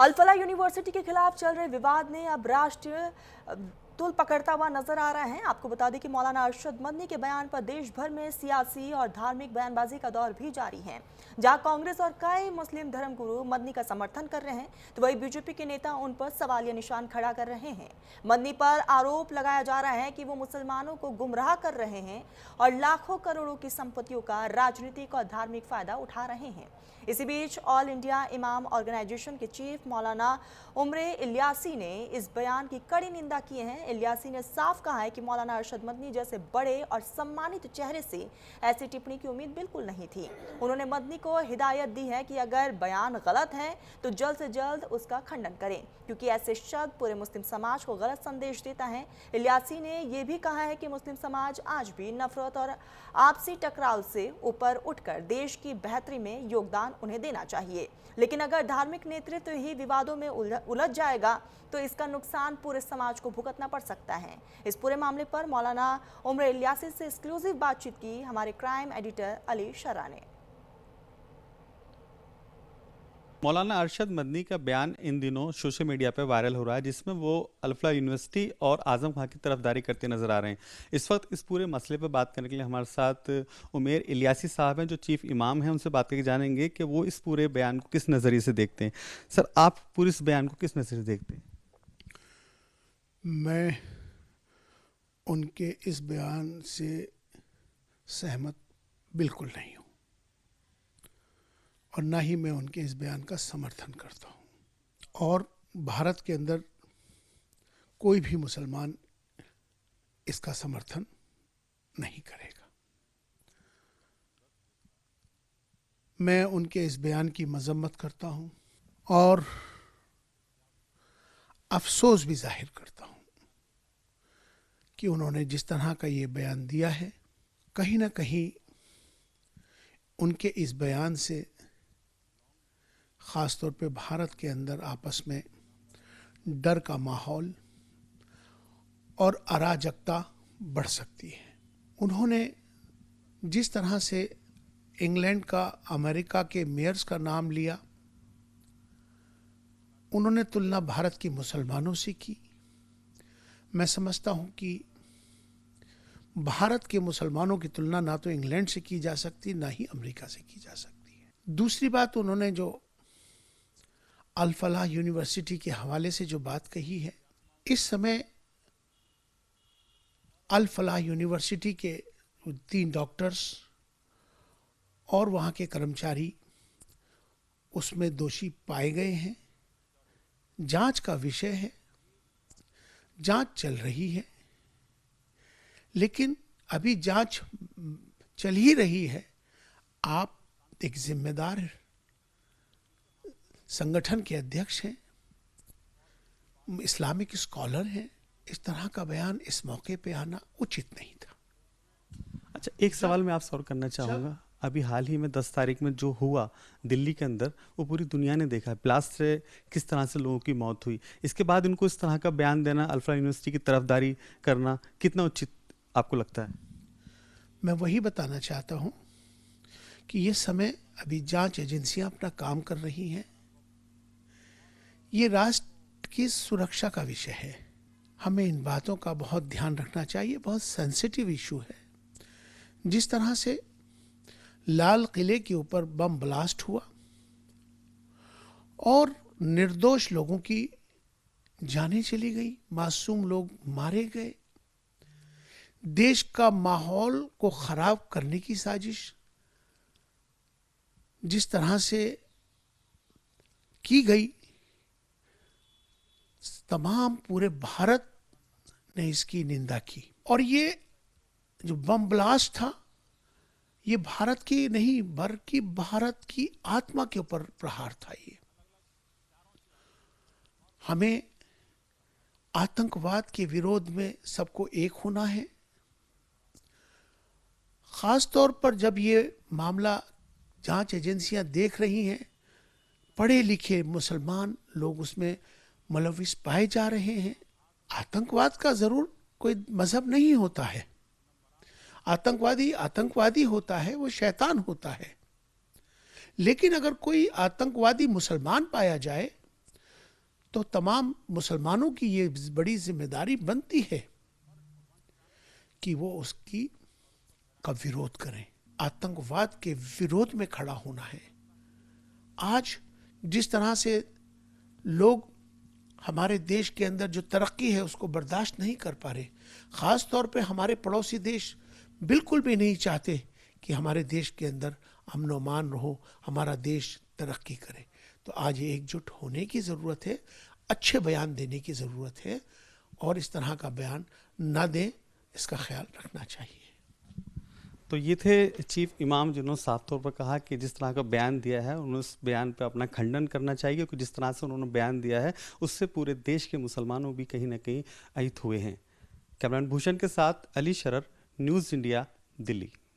Al Falah university के खिलाफ चल रहे विवाद ने अब राष्ट्रीय तुल पकड़ता हुआ नजर आ रहा है। आपको बता दें कि मौलाना अरशद मदनी के बयान पर देश भर में सियासी और धार्मिक बयानबाजी का दौर भी जारी है। जहां कांग्रेस और कई मुस्लिम धर्मगुरु मदनी का समर्थन कर रहे हैं, तो वही बीजेपी के नेता उन पर सवालिया निशान खड़ा कर रहे हैं। मदनी पर आरोप लगाया जा रहा है कि वो मुसलमानों को गुमराह कर रहे हैं और लाखों करोड़ों की संपत्तियों का राजनीतिक और धार्मिक फायदा उठा रहे हैं। इसी बीच ऑल इंडिया इमाम ऑर्गेनाइजेशन के चीफ मौलाना उमरे इलियासी ने इस बयान की कड़ी निंदा की है। इलियासी ने साफ कहा है कि मौलाना अरशद मदनी जैसे बड़े और सम्मानित चेहरे से ऐसी टिप्पणी की उम्मीद बिल्कुल नहीं थी। उन्होंने मदनी को हिदायत दी है कि अगर बयान गलत है तो जल्द से जल्द उसका खंडन करें, क्योंकि ऐसे शब्द पूरे मुस्लिम समाज को गलत संदेश देता है। इलियासी ने यह भी कहा है कि मुस्लिम समाज आज भी नफरत और आपसी टकराव से ऊपर उठकर देश की बेहतरी में योगदान उन्हें देना चाहिए, लेकिन अगर धार्मिक नेतृत्व ही विवादों में उलझ जाएगा तो इसका नुकसान पूरे समाज को भुगतना पड़ सकता है। इस पूरे मामले पर मौलाना उमर इलियासी से एक्सक्लूसिव बातचीत की हमारे क्राइम एडिटर अली शरा ने। मौलाना अरशद मदनी का बयान इन दिनों सोशल मीडिया पर वायरल हो रहा है, जिसमें वो अल-फलाह यूनिवर्सिटी और आजम खां की तरफदारी करते नजर आ रहे हैं। इस वक्त इस पूरे मसले पर बात करने के लिए हमारे साथ उमेर इलियासी साहब हैं, जो चीफ इमाम हैं। उनसे बात करके जानेंगे कि वो इस पूरे बयान को किस नज़रिए से देखते हैं। सर, आप पूरे इस बयान को किस नज़रिए से देखते हैं? मैं उनके इस बयान से सहमत बिल्कुल नहीं हूँ और ना ही मैं उनके इस बयान का समर्थन करता हूँ। और भारत के अंदर कोई भी मुसलमान इसका समर्थन नहीं करेगा। मैं उनके इस बयान की मजम्मत करता हूँ और अफसोस भी जाहिर करता हूँ कि उन्होंने जिस तरह का ये बयान दिया है, कहीं ना कहीं उनके इस बयान से ख़ास तौर पे भारत के अंदर आपस में डर का माहौल और अराजकता बढ़ सकती है। उन्होंने जिस तरह से इंग्लैंड का, अमेरिका के मेयर्स का नाम लिया, उन्होंने तुलना भारत के मुसलमानों से की। मैं समझता हूँ कि भारत के मुसलमानों की तुलना ना तो इंग्लैंड से की जा सकती, ना ही अमेरिका से की जा सकती है। दूसरी बात, उन्होंने जो अल-फलाह यूनिवर्सिटी के हवाले से जो बात कही है, इस समय अल-फलाह यूनिवर्सिटी के 3 डॉक्टर्स और वहाँ के कर्मचारी उसमें दोषी पाए गए हैं। जांच का विषय है, जांच चल रही है, लेकिन अभी जांच चल ही रही है। आप एक जिम्मेदार संगठन के अध्यक्ष हैं, इस्लामिक स्कॉलर हैं, इस तरह का बयान इस मौके पे आना उचित नहीं था। अच्छा, एक सवाल मैं आपसे और करना चाहूँगा। अभी हाल ही में 10 तारीख में जो हुआ दिल्ली के अंदर, वो पूरी दुनिया ने देखा है। ब्लास्ट से किस तरह से लोगों की मौत हुई, इसके बाद इनको इस तरह का बयान देना, अल-फलाह यूनिवर्सिटी की तरफदारी करना, कितना उचित आपको लगता है? मैं वही बताना चाहता हूँ कि ये समय, अभी जांच एजेंसियां अपना काम कर रही हैं। ये राष्ट्र की सुरक्षा का विषय है, हमें इन बातों का बहुत ध्यान रखना चाहिए। बहुत सेंसिटिव इशू है। जिस तरह से लाल किले के ऊपर बम ब्लास्ट हुआ और निर्दोष लोगों की जानें चली गई, मासूम लोग मारे गए, देश का माहौल को खराब करने की साजिश जिस तरह से की गई, तमाम पूरे भारत ने इसकी निंदा की। और ये जो बम ब्लास्ट था, ये भारत की नहीं बल्कि भारत की आत्मा के ऊपर प्रहार था। ये हमें आतंकवाद के विरोध में सबको एक होना है। खास तौर पर जब ये मामला जांच एजेंसियां देख रही हैं, पढ़े लिखे मुसलमान लोग उसमें मुलविस पाए जा रहे हैं। आतंकवाद का जरूर कोई मजहब नहीं होता है। आतंकवादी आतंकवादी होता है, वो शैतान होता है। लेकिन अगर कोई आतंकवादी मुसलमान पाया जाए तो तमाम मुसलमानों की ये बड़ी जिम्मेदारी बनती है कि वो उसकी का विरोध करें। आतंकवाद के विरोध में खड़ा होना है। आज जिस तरह से लोग हमारे देश के अंदर जो तरक्की है उसको बर्दाश्त नहीं कर पा रहे, ख़ास तौर पे हमारे पड़ोसी देश बिल्कुल भी नहीं चाहते कि हमारे देश के अंदर अमन और अमान रहो, हमारा देश तरक्की करे। तो आज ये एकजुट होने की ज़रूरत है, अच्छे बयान देने की ज़रूरत है और इस तरह का बयान ना दें, इसका ख्याल रखना चाहिए। तो ये थे चीफ इमाम जिन्होंने साफ तौर पर कहा कि जिस तरह का बयान दिया है उन्हें उस बयान पर अपना खंडन करना चाहिए, क्योंकि जिस तरह से उन्होंने बयान दिया है उससे पूरे देश के मुसलमानों भी कहीं ना कहीं अहित हुए हैं। कैमरामैन भूषण के साथ अली शरर, न्यूज़ इंडिया, दिल्ली।